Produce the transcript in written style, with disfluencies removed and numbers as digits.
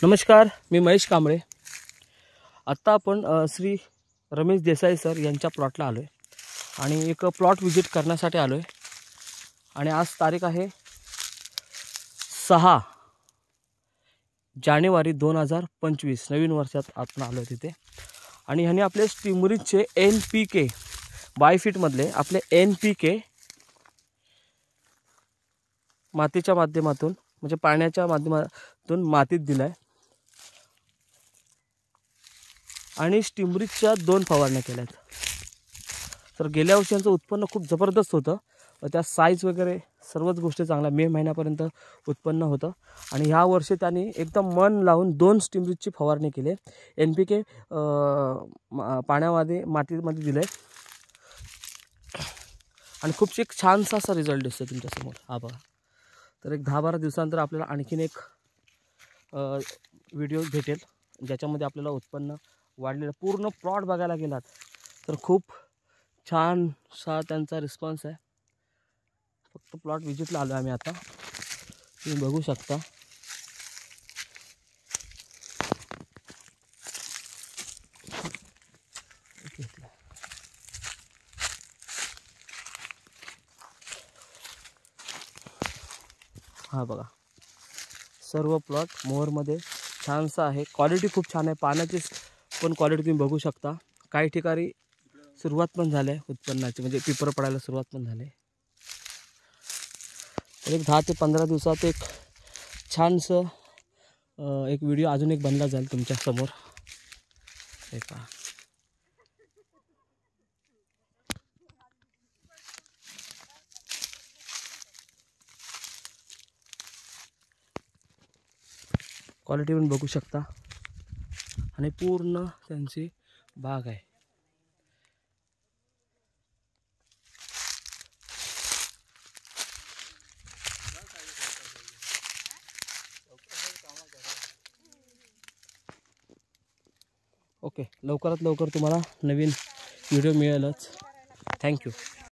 नमस्कार, मी महेश कांबळे। आत्ता आपण श्री रमेश देसाई सर यांच्या प्लॉटला आलो आहे आणि एक प्लॉट विजिट करण्यासाठी आलो आहे। आणि आज तारीख आहे 6 जानेवारी 2025, नवीन वर्षात आपण आलो आहे तिथे। आणि ह्याने आपले स्टिमरीजचे NPK बायोफिटमधले आपले NPK मातीच्या माध्यमातून म्हणजे पाण्याच्या माध्यमातून मातीत दिलाय आणि स्टिमरीजच्या 2 फवारण्या केल्यात। तर गेल्या वर्षांचं उत्पन्न खूप जबरदस्त होतं, त्या साईज वगैरे सर्वच गोष्टी चांगल्या मे महिन्यापर्यंत उत्पन्न होतं। आणि ह्या वर्षी त्यांनी एकदम मन लावून 2 स्टिमरीजची फवारणी केली। NPK पाण्यामध्ये मातीमध्ये दिले आणि खूप एक छानसा असा रिझल्ट दिसतो तुमच्यासमोर। हा बघा, तर एक 10-12 दिवसानंतर आपल्याला आणखीन एक व्हिडिओ भेटेल ज्याच्यामध्ये आपल्याला उत्पन्न वाढलेलं पूर्ण प्लॉट बघायला गेलात तर खूप छानसा त्यांचा रिस्पॉन्स आहे। फक्त प्लॉट विजिटला आलो आम्ही आता, तुम्ही बघू शकता। हा बघा, सर्व प्लॉट मोहरमध्ये छानसा आहे, क्वालिटी खूप छान आहे। पाण्याची पण क्वालिटी तुम्ही बघू शकता। काही ठिकाणी सुरुवात पण झाली आहे उत्पन्नाची, म्हणजे पिपर पडायला सुरुवात पण झाली। तर एक 10 ते 15 दिवसात एक छानसं एक व्हिडिओ अजून एक बनला जाईल तुमच्या समोर। हे पहा, क्वालिटी पण बघू शकता आणि पूर्ण त्यांची बाग आहे। ओके, लवकरात लवकर तुम्हाला नवीन व्हिडिओ मिळेलच। थँक्यू।